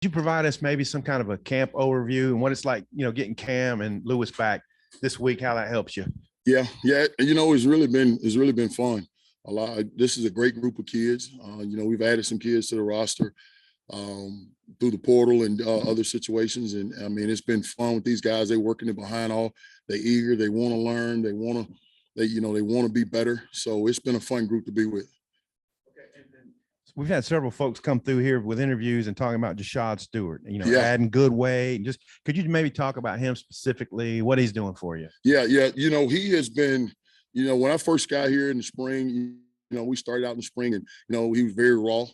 you provide us maybe some kind of a camp overview and what it's like, getting Cam and Lewis back this week, how that helps you? Yeah. It's really been fun. This is a great group of kids. We've added some kids to the roster through the portal and other situations. And I mean, it's been fun with these guys. They're working it behind all. They're eager. They want to learn. They want to be better. So it's been a fun group to be with. We've had several folks come through here with interviews and talking about Jashad Stewart, adding good weight. Just could you maybe talk about him specifically, what he's doing for you? Yeah. He has been, when I first got here in the spring, we started out in the spring and, he was very raw.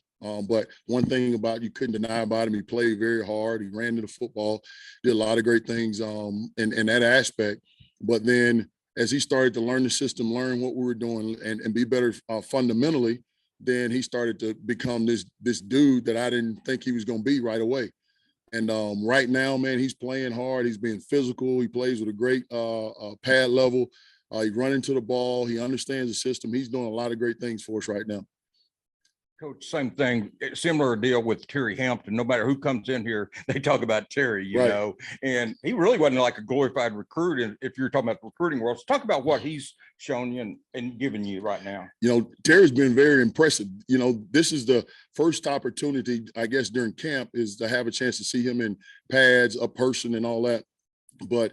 But one thing you couldn't deny about him, he played very hard. He ran to the football, did a lot of great things in that aspect. But then as he started to learn the system, learn what we were doing and be better fundamentally, then he started to become this dude that I didn't think he was going to be right away. And right now, man, he's playing hard. He's being physical. He plays with a great pad level. He's running to the ball. He understands the system. He's doing a lot of great things for us right now. Coach, same thing, similar deal with Terry Hampton. No matter who comes in here, they talk about Terry, and he really wasn't like a glorified recruit. And if you're talking about the recruiting world, so talk about what he's shown you and giving you right now. Terry's been very impressive. This is the first opportunity, I guess, during camp is to have a chance to see him in pads, a person and all that. But,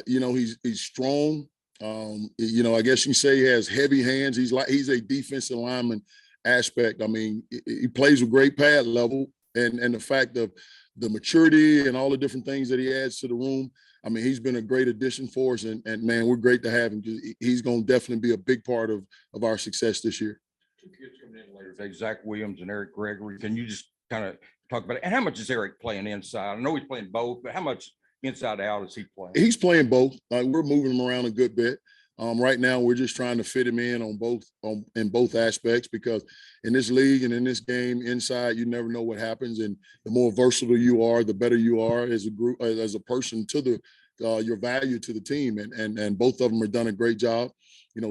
he's strong. I guess you can say he has heavy hands. He's a defensive lineman aspect. I mean, he plays with great pad level and the fact of the maturity and all the different things that he adds to the room. I mean, he's been a great addition for us and man, we're great to have him. He's going to definitely be a big part of our success this year. Two kids coming in later today, Zach Williams and Eric Gregory. Can you just kind of talk about it? And how much is Eric playing inside? I know he's playing both, but how much inside out is he playing? He's playing both. We're moving him around a good bit. Right now, we're just trying to fit him in in both aspects because in this league and in this game inside, you never know what happens. And the more versatile you are, the better you are as a group, as a person to your value to the team. And both of them have done a great job.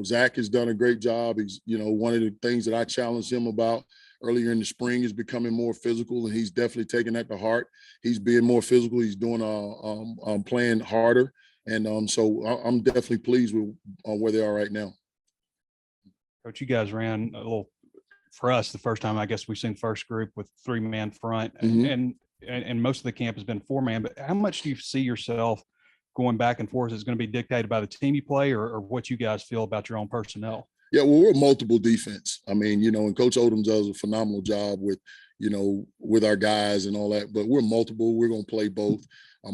Zach has done a great job. He's, one of the things that I challenged him about earlier in the spring is becoming more physical, and he's definitely taking that to heart. He's being more physical. He's doing playing harder. And so I'm definitely pleased with where they are right now. Coach, you guys ran a little for us the first time. I guess we've seen first group with 3-man front, and most of the camp has been 4-man. But how much do you see yourself going back and forth? Is going to be dictated by the team you play, or what you guys feel about your own personnel? Yeah, well, we're a multiple defense. I mean, and Coach Odom does a phenomenal job with our guys and all that. But we're multiple. We're going to play both.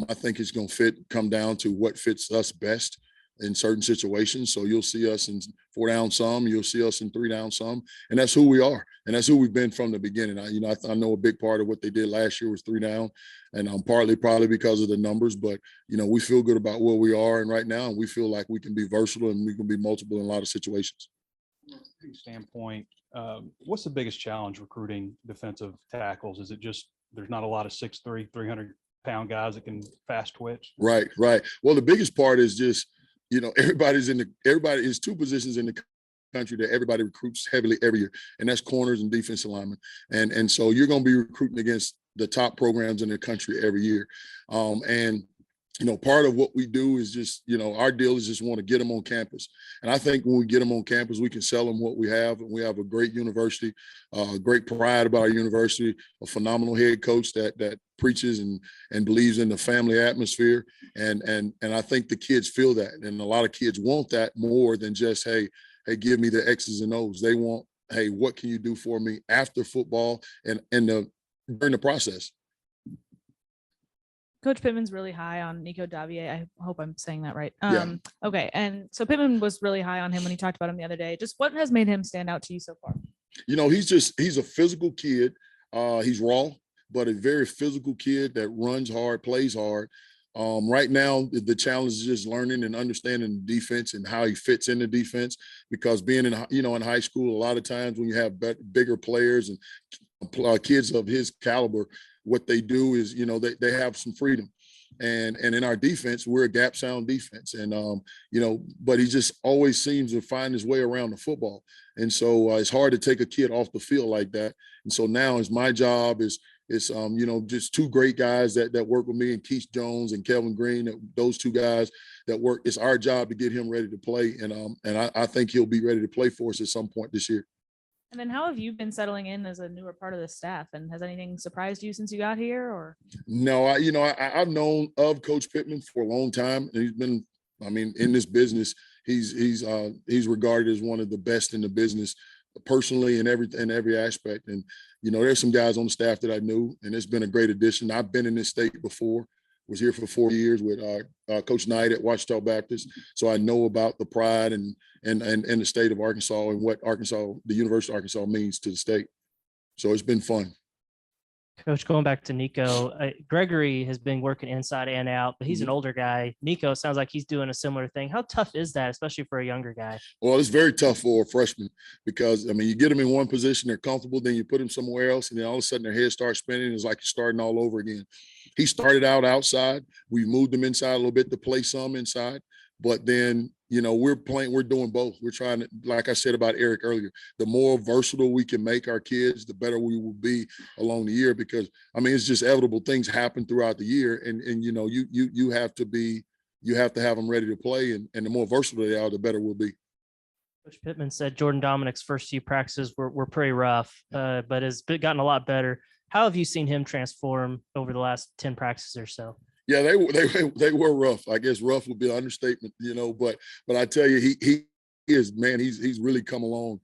I think it's going to come down to what fits us best in certain situations. So you'll see us in 4 down some, you'll see us in 3 down some, and that's who we are. And that's who we've been from the beginning. I know a big part of what they did last year was 3 down, and partly probably because of the numbers, but, we feel good about where we are and right now, and we feel like we can be versatile and we can be multiple in a lot of situations. From a standpoint, what's the biggest challenge recruiting defensive tackles? Is it just there's not a lot of 6'3", 300-pound guys that can fast twitch? Right. Well, the biggest part is just, everybody is 2 positions in the country that everybody recruits heavily every year, and that's corners and defensive linemen. And so you're going to be recruiting against the top programs in the country every year. Part of what we do is just, our deal is just want to get them on campus. And I think when we get them on campus, we can sell them what we have. And we have a great university, great pride about our university, a phenomenal head coach that preaches and believes in the family atmosphere. And I think the kids feel that. And a lot of kids want that more than just, hey, give me the X's and O's. They want, hey, what can you do for me after football and during the process? Coach Pittman's really high on Nico Davier. I hope I'm saying that right. Yeah. Okay. And so Pittman was really high on him when he talked about him the other day. Just what has made him stand out to you so far? He's a physical kid. He's raw, but a very physical kid that runs hard, plays hard. Right now, the challenge is just learning and understanding the defense and how he fits in the defense, because being in high school, a lot of times when you have bigger players and kids of his caliber, what they do is, they have some freedom. And in our defense, we're a gap sound defense. And, but he just always seems to find his way around the football. And so it's hard to take a kid off the field like that. And so now my job is It's just two great guys that work with me, and Keith Jones and Kelvin Green. Those two guys that work. It's our job to get him ready to play, and I think he'll be ready to play for us at some point this year. And then how have you been settling in as a newer part of the staff? And has anything surprised you since you got here? Or no, I've known of Coach Pittman for a long time, and he's been, in this business, he's regarded as one of the best in the business, personally, in every aspect. And there's some guys on the staff that I knew, and it's been a great addition. I've been in this state before. Was here for 4 years with Coach Knight at Ouachita Baptist, so I know about the pride and the state of Arkansas and what the University of Arkansas means to the state. So it's been fun. Coach, going back to Nico, Gregory has been working inside and out, but he's an older guy. Nico sounds like he's doing a similar thing. How tough is that, especially for a younger guy? Well, it's very tough for a freshman because, you get them in one position, they're comfortable, then you put them somewhere else, and then all of a sudden their head starts spinning. It's like you're starting all over again. He started out outside. We moved him inside a little bit to play some inside, but then, we're doing both. We're trying to, like I said about Eric earlier, the more versatile we can make our kids, the better we will be along the year, because it's just inevitable. Things happen throughout the year, and you have to have them ready to play, and the more versatile they are, the better we'll be. Coach Pittman said Jordan Dominic's first few practices were pretty rough, but has gotten a lot better. How have you seen him transform over the last 10 practices or so? Yeah, they were rough. I guess rough would be an understatement, but I tell you, he is, man, he's really come along.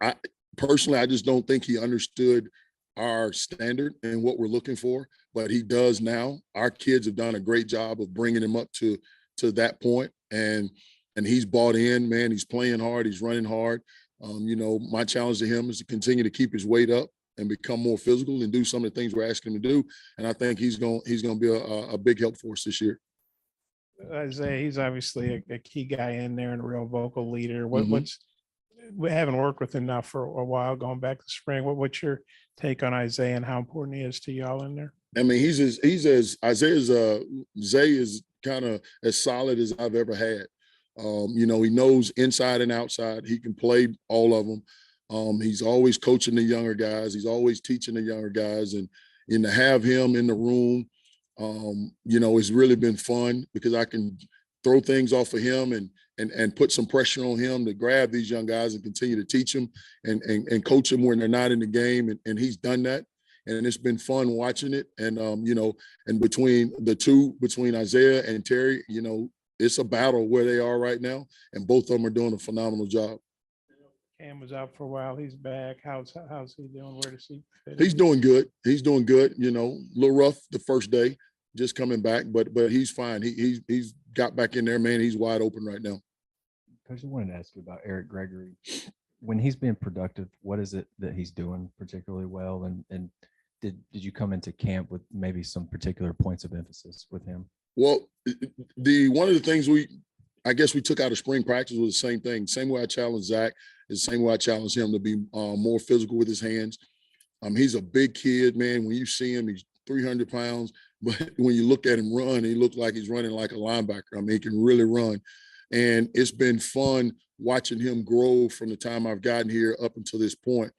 I personally just don't think he understood our standard and what we're looking for, but he does now. Our kids have done a great job of bringing him up to that point, and he's bought in, man. He's playing hard. He's running hard. My challenge to him is to continue to keep his weight up and become more physical and do some of the things we're asking him to do. And I think he's going to be a big help for us this year. Isaiah, he's obviously a key guy in there and a real vocal leader. Mhm. We haven't worked with him now for a while, going back to spring. What's your take on Isaiah and how important he is to y'all in there? Zay is kind of as solid as I've ever had. He knows inside and outside. He can play all of them. He's always coaching the younger guys. He's always teaching the younger guys, and to have him in the room, it's really been fun because I can throw things off of him and put some pressure on him to grab these young guys and continue to teach them and coach them when they're not in the game. And he's done that, and it's been fun watching it. And and between Isaiah and Terry, it's a battle where they are right now, and both of them are doing a phenomenal job. Cam was out for a while. He's back. How's he doing? Where does he fit in? He's doing good. He's doing good. A little rough the first day, just coming back, but he's fine. He's got back in there, man. He's wide open right now. Coach, I wanted to ask you about Eric Gregory. When he's been productive, what is it that he's doing particularly well? And did you come into camp with maybe some particular points of emphasis with him? Well, one of the things we took out of spring practice was the same thing. Same way I challenged Zach is the same way I challenged him to be more physical with his hands. He's a big kid, man. When you see him, he's 300 pounds. But when you look at him run, he looks like he's running like a linebacker. He can really run. And it's been fun watching him grow from the time I've gotten here up until this point.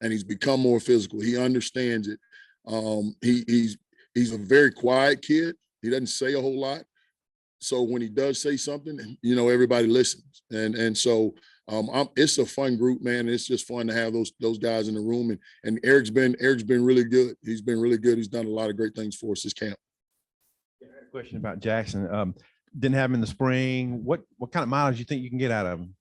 And he's become more physical. He understands it. He's a very quiet kid. He doesn't say a whole lot. So when he does say something, everybody listens. And so it's a fun group, man. It's just fun to have those guys in the room. And Eric's been really good. He's been really good. He's done a lot of great things for us this camp. Question about Jackson. Didn't have him in the spring. What kind of mileage do you think you can get out of him?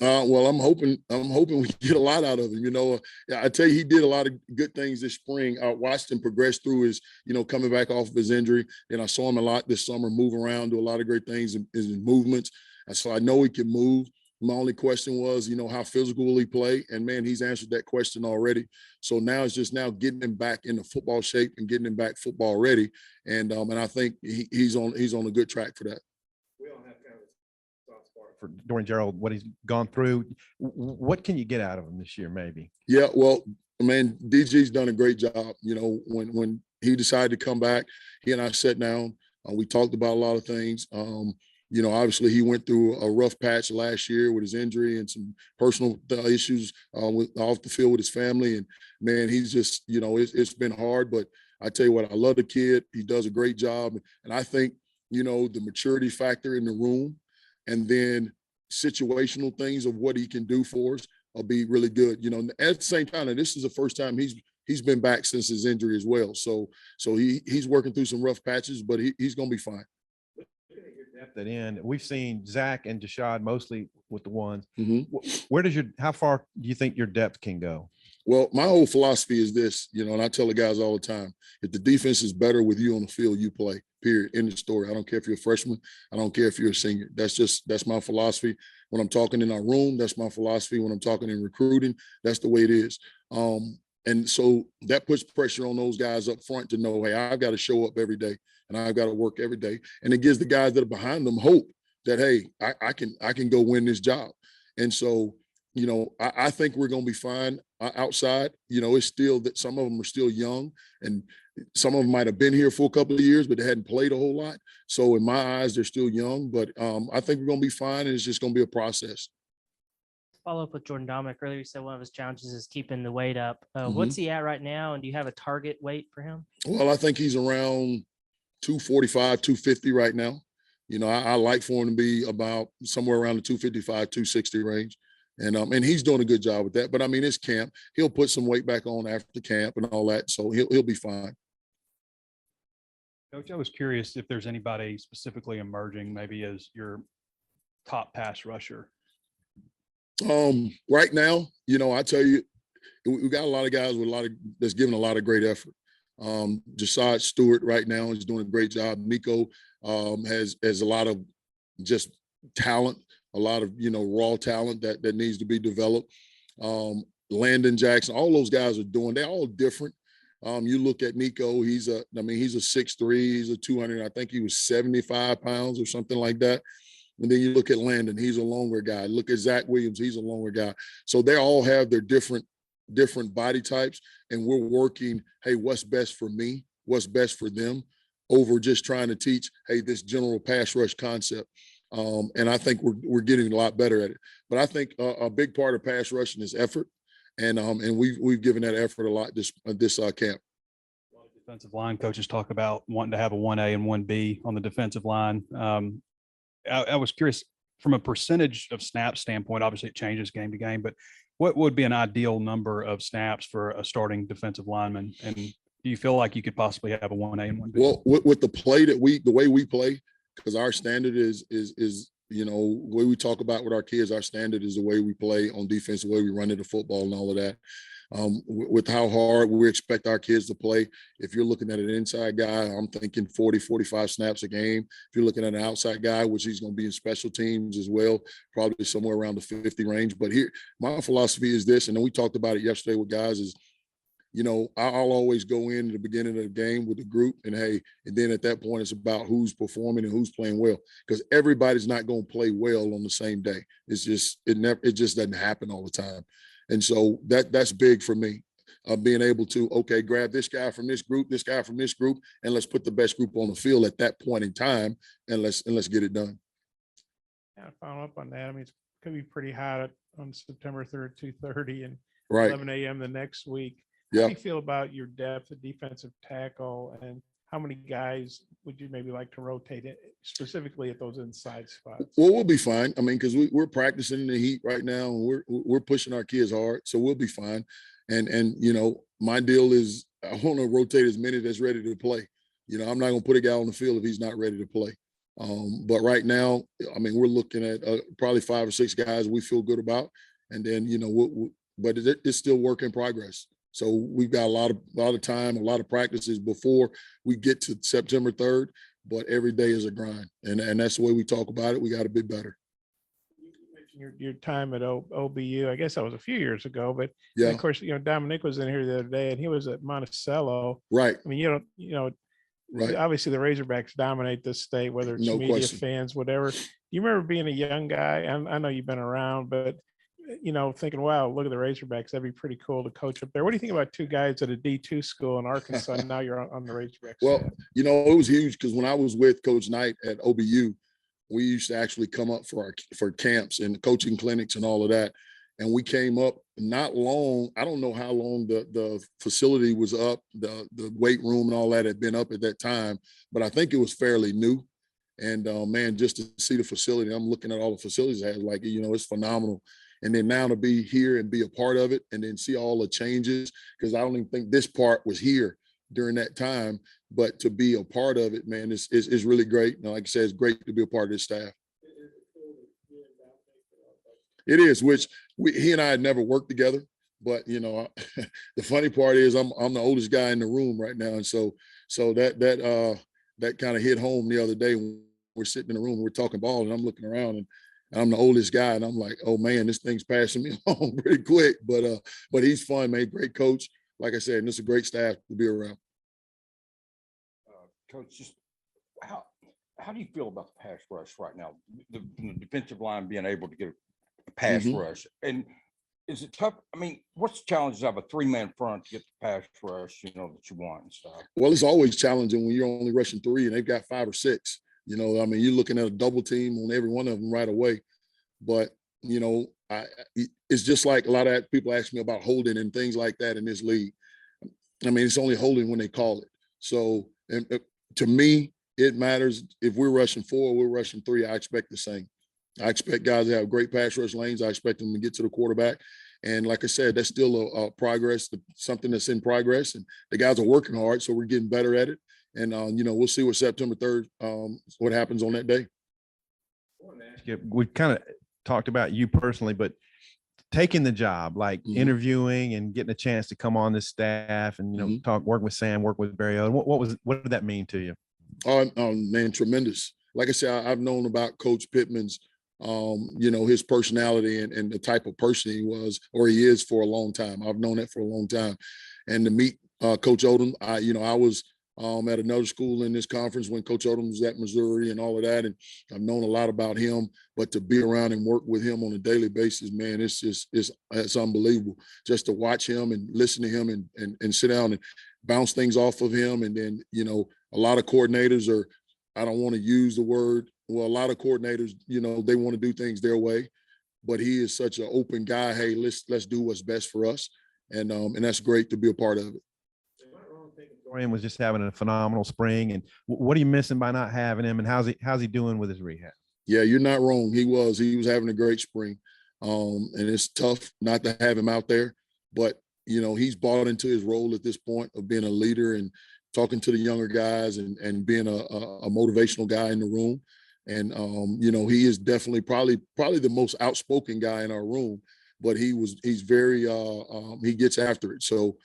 Well, I'm hoping we get a lot out of him. I tell you, he did a lot of good things this spring. I watched him progress through his, coming back off of his injury. And I saw him a lot this summer, move around, do a lot of great things in his movements. And so I know he can move. My only question was, how physical will he play? And man, he's answered that question already. So now it's just getting him back into football shape and getting him back football ready. And I think he's on a good track for that. We don't have kind of a soft spot for Dorian Gerald, what he's gone through. What can you get out of him this year, maybe? Yeah, well, man, DG's done a great job. When he decided to come back, he and I sat down. We talked about a lot of things. Obviously he went through a rough patch last year with his injury and some personal issues off the field with his family. And man, he's just, it's been hard, but I tell you what, I love the kid. He does a great job. And I think, the maturity factor in the room and then situational things of what he can do for us will be really good. At the same time, and this is the first time he's been back since his injury as well. So he's working through some rough patches, but he's going to be fine. Depth at end. We've seen Zach and Jashad mostly with the ones. Mm-hmm. How far do you think your depth can go? Well, my whole philosophy is this, and I tell the guys all the time, if the defense is better with you on the field, you play, period, end of story. I don't care if you're a freshman. I don't care if you're a senior. That's my philosophy. When I'm talking in our room, that's my philosophy. When I'm talking in recruiting, that's the way it is. And so that puts pressure on those guys up front to know, hey, I've got to show up every day and I've got to work every day. And it gives the guys that are behind them hope that, hey, I can go win this job. And so, I think we're going to be fine outside. It's still that some of them are still young and some of them might have been here for a couple of years, but they hadn't played a whole lot. So in my eyes, they're still young, but I think we're going to be fine. And it's just going to be a process. Follow up with Jordan Dominic earlier. You said one of his challenges is keeping the weight up. What's he at right now? And do you have a target weight for him? Well, I think he's around 245, 250 right now. I like for him to be about somewhere around the 255, 260 range. And he's doing a good job with that. But I mean, it's camp. He'll put some weight back on after camp and all that. So he'll be fine. Coach, I was curious if there's anybody specifically emerging maybe as your top pass rusher. Right now, I tell you, we got a lot of guys with that's giving a lot of great effort. Jashad Stewart right now is doing a great job. Nico has a lot of just talent, a lot of raw talent that needs to be developed. Landon Jackson, all those guys are doing. They're all different. You look at Nico, he's a 6'3", he's a 200. I think he was 75 pounds or something like that. And then you look at Landon, he's a longer guy. Look at Zach Williams, he's a longer guy. So they all have their different body types, and we're working, hey, what's best for me? What's best for them over just trying to teach, hey, this general pass rush concept. And I think we're getting a lot better at it. But I think a big part of pass rushing is effort, and we've given that effort a lot this camp. Defensive line coaches talk about wanting to have a 1A and 1B on the defensive line. I was curious from a percentage of snaps standpoint, obviously it changes game to game, but what would be an ideal number of snaps for a starting defensive lineman? And do you feel like you could possibly have a 1A and 1B? Well, with the play the way we play, because our standard is the way we talk about with our kids, our standard is the way we play on defense, the way we run into football and all of that. With how hard we expect our kids to play. If you're looking at an inside guy, I'm thinking 40, 45 snaps a game. If you're looking at an outside guy, which he's going to be in special teams as well, probably somewhere around the 50 range. But here, my philosophy is this, and then we talked about it yesterday with guys, is, I'll always go in at the beginning of the game with the group, and then at that point, it's about who's performing and who's playing well, because everybody's not going to play well on the same day. It's just, it just doesn't happen all the time. And so that's big for me, being able to, grab this guy from this group, and let's put the best group on the field at that point in time, and let's get it done. Yeah, follow up on that. I mean, it's could be pretty hot on September 3rd, 2:30 and Right. 11 a.m. the next week. How Yeah. do you feel about your depth at defensive tackle, and how many guys would you maybe like to rotate it specifically at those inside spots? Well, we'll be fine. I mean, because we're practicing in the heat right now, and we're pushing our kids hard, so we'll be fine. And my deal is I want to rotate as many that's ready to play. I'm not going to put a guy on the field if he's not ready to play. But right now, I mean, we're looking at probably 5 or 6 guys we feel good about, and then but it's still work in progress. So we've got a lot of time, a lot of practices before we get to September 3rd, but every day is a grind. And that's the way we talk about it. We got to be better. Your time at OBU, I guess that was a few years ago, but Yeah. of course, Dominic was in here the other day and he was at Monticello. Right. I mean, Right. obviously the Razorbacks dominate this state, whether it's No media, question. fans, whatever. Do you remember being a young guy? And I know you've been around, but thinking, wow, look at the Razorbacks. That'd be pretty cool to coach up there. What do you think about 2 guys at a D2 school in Arkansas? And now you're on the Razorbacks. Well, it was huge because when I was with Coach Knight at OBU, we used to actually come up for camps and coaching clinics and all of that. And we came up not long. I don't know how long the facility was up, the weight room and all that had been up at that time, but I think it was fairly new. And man, just to see the facility, I'm looking at all the facilities I had, like, it's phenomenal. And then now to be here and be a part of it and then see all the changes, because I don't even think this part was here during that time, but to be a part of it, man, is really great. And like I said, it's great to be a part of this staff. It is, which he and I had never worked together, but the funny part is I'm the oldest guy in the room right now, and so that kind of hit home the other day when we're sitting in the room, we're talking ball, and I'm looking around, and I'm the oldest guy, and I'm like, oh man, this thing's passing me along pretty quick, but he's fun, man, great coach, like I said, and it's a great staff to be around. Coach, just how do you feel about the pass rush right now? The defensive line being able to get a pass rush, and is it tough? I mean, what's the challenges of a 3-man front to get the pass rush, that you want and stuff? Well, it's always challenging when you're only rushing 3 and they've got 5 or 6. I mean, you're looking at a double team on every one of them right away. But it's just like a lot of people ask me about holding and things like that in this league. I mean, it's only holding when they call it. So, and to me, it matters if we're rushing 4, we're rushing 3. I expect the same. I expect guys to have great pass rush lanes. I expect them to get to the quarterback. And like I said, that's still a progress, something that's in progress. And the guys are working hard, so we're getting better at it. And, we'll see what September 3rd, what happens on that day. We've kind of talked about you personally, but taking the job, like interviewing and getting a chance to come on this staff and, work with Sam, work with Barry. What did that mean to you? Man, tremendous. Like I said, I've known about Coach Pittman's, his personality and the type of person he was or he is for a long time. I've known that for a long time. And to meet Coach Odom, I was at another school in this conference when Coach Odom was at Missouri and all of that. And I've known a lot about him, but to be around and work with him on a daily basis, man, it's unbelievable just to watch him and listen to him and sit down and bounce things off of him. And then, a lot of coordinators are, I don't want to use the word, well, a lot of coordinators, they want to do things their way, but he is such an open guy. Hey, let's do what's best for us. And that's great to be a part of it. Dorian was just having a phenomenal spring. And what are you missing by not having him? And how's he doing with his rehab? Yeah, you're not wrong. He was having a great spring. And it's tough not to have him out there, but he's bought into his role at this point of being a leader and talking to the younger guys and being a motivational guy in the room. And, he is definitely probably the most outspoken guy in our room, but he's very, he gets after it. So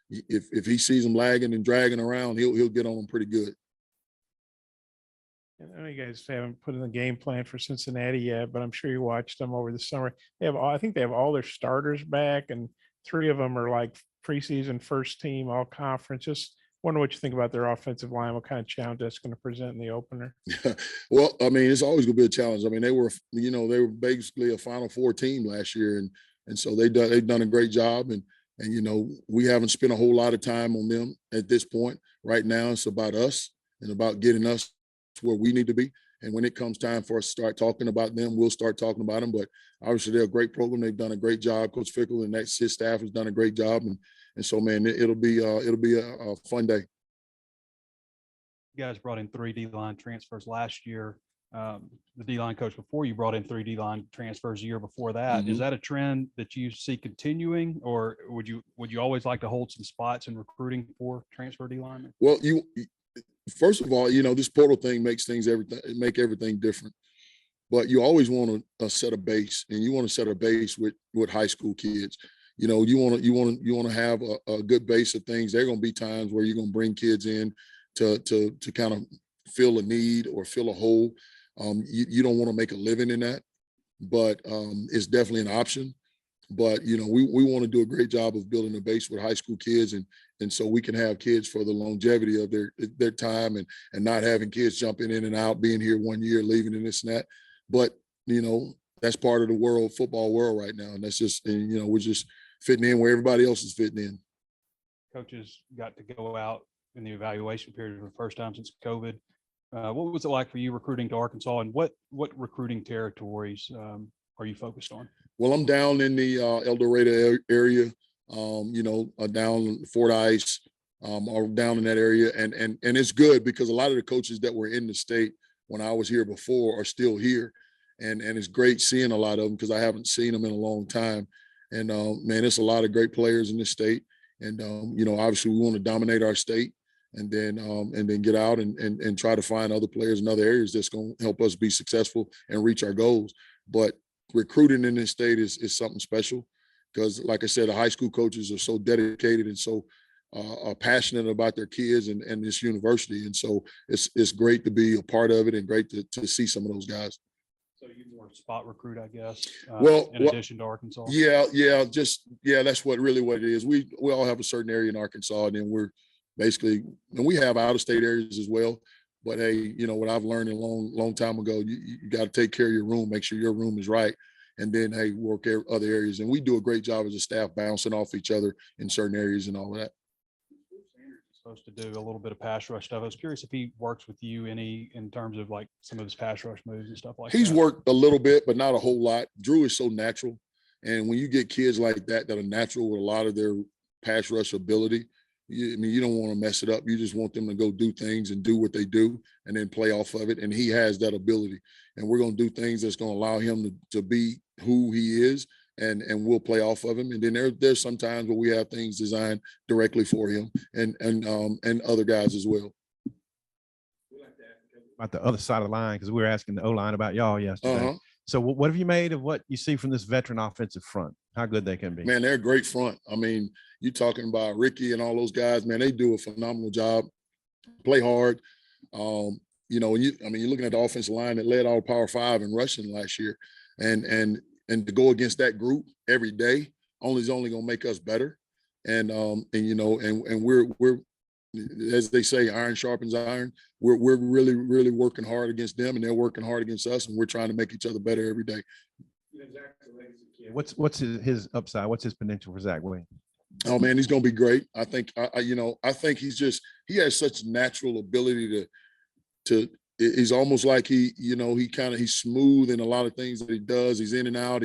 if he sees him lagging and dragging around, he'll get on him pretty good. I know you guys haven't put in the game plan for Cincinnati yet, but I'm sure you watched them over the summer. I think they have all their starters back, and 3 of them are like preseason first team, all conference. Just wonder what you think about their offensive line, what kind of challenge that's going to present in the opener. Well, I mean, it's always going to be a challenge. I mean, they were basically a Final Four team last year, and so they've done a great job. And we haven't spent a whole lot of time on them at this point. Right now, it's about us and about getting us to where we need to be. And when it comes time for us to start talking about them, we'll start talking about them. But obviously, they're a great program. They've done a great job. Coach Fickle and his staff has done a great job. And so, man, it'll be a fun day. You guys brought in 3 D-line transfers last year. The D-line coach before you brought in 3 D-line transfers a year before that. Is that a trend that you see continuing, or would you always like to hold some spots in recruiting for transfer D-linemen? Well, first of all, this portal thing makes everything different. But you always want to set a base, and you want to set a base with high school kids. You want to have a good base of things. There are going to be times where you're going to bring kids in to kind of fill a need or fill a hole. You don't want to make a living in that, but it's definitely an option. But we want to do a great job of building a base with high school kids, and so we can have kids for the longevity of their time, and not having kids jumping in and out, being here 1 year, leaving, and this and that. But that's part of the football world right now, and that's just we're just fitting in where everybody else is fitting in. Coaches got to go out in the evaluation period for the first time since COVID. What was it like for you recruiting to Arkansas, and what recruiting territories are you focused on? Well, I'm down in the El Dorado area, down Fort Ice, or down in that area. And it's good because a lot of the coaches that were in the state when I was here before are still here. And it's great seeing a lot of them because I haven't seen them in a long time. And man, it's a lot of great players in this state. And obviously we want to dominate our state and then get out and try to find other players in other areas that's going to help us be successful and reach our goals. But recruiting in this state is something special because, like I said, the high school coaches are so dedicated and so are passionate about their kids and this university. And so it's great to be a part of it and great to see some of those guys. So you more spot recruit, I guess. In addition to Arkansas. Yeah, that's what it is. We all have a certain area in Arkansas, and then we're basically, and we have out of state areas as well. But hey, what I've learned a long time ago, you got to take care of your room, make sure your room is right, and then hey, work other areas. And we do a great job as a staff bouncing off each other in certain areas and all of that. Supposed to do a little bit of pass rush stuff. I was curious if he works with you in terms of like some of his pass rush moves and stuff like that. He's worked a little bit, but not a whole lot. Drew is so natural. And when you get kids like that are natural with a lot of their pass rush ability, you don't want to mess it up. You just want them to go do things and do what they do and then play off of it. And he has that ability. And we're going to do things that's going to allow him to be who he is. And we'll play off of him. And then there's some times where we have things designed directly for him and other guys as well. About the other side of the line, because we were asking the O-line about y'all yesterday. So what have you made of what you see from this veteran offensive front? How good they can be? Man, they're a great front. I mean, you're talking about Ricky and all those guys, man, they do a phenomenal job, play hard. You're looking at the offensive line that led all Power 5 in rushing last year. And to go against that group every day is only going to make us better. And we're, as they say, iron sharpens iron. We're really, really working hard against them, and they're working hard against us, and we're trying to make each other better every day. What's his upside? What's his potential for Zach Williams? Oh man, he's going to be great. I think he has such natural ability to he's almost like he's smooth in a lot of things that he does. He's in and out.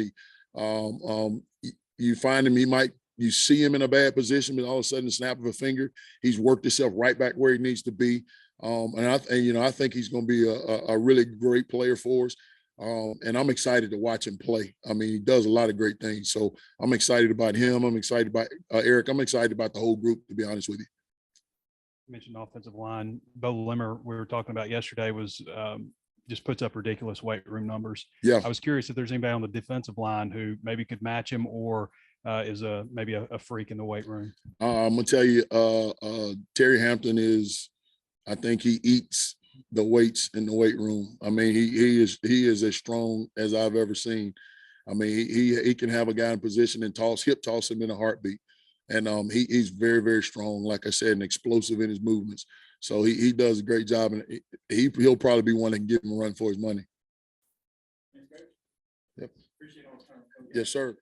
You find him, you see him in a bad position, but all of a sudden, the snap of a finger, he's worked himself right back where he needs to be. I think he's going to be a really great player for us. And I'm excited to watch him play. I mean, he does a lot of great things. So I'm excited about him. I'm excited about Eric. I'm excited about the whole group, to be honest with you. You mentioned offensive line. Bo Limmer, we were talking about yesterday, was just puts up ridiculous weight room numbers. Yeah. I was curious if there's anybody on the defensive line who maybe could match him or is maybe a freak in the weight room. I'm going to tell you, Terry Hampton I think he eats the weights in the weight room. I mean, he is as strong as I've ever seen. I mean, he can have a guy in position and hip toss him in a heartbeat. And he's very, very strong, like I said, and explosive in his movements. So he does a great job, and he'll probably be one that can give him a run for his money. Yep. Yes, sir.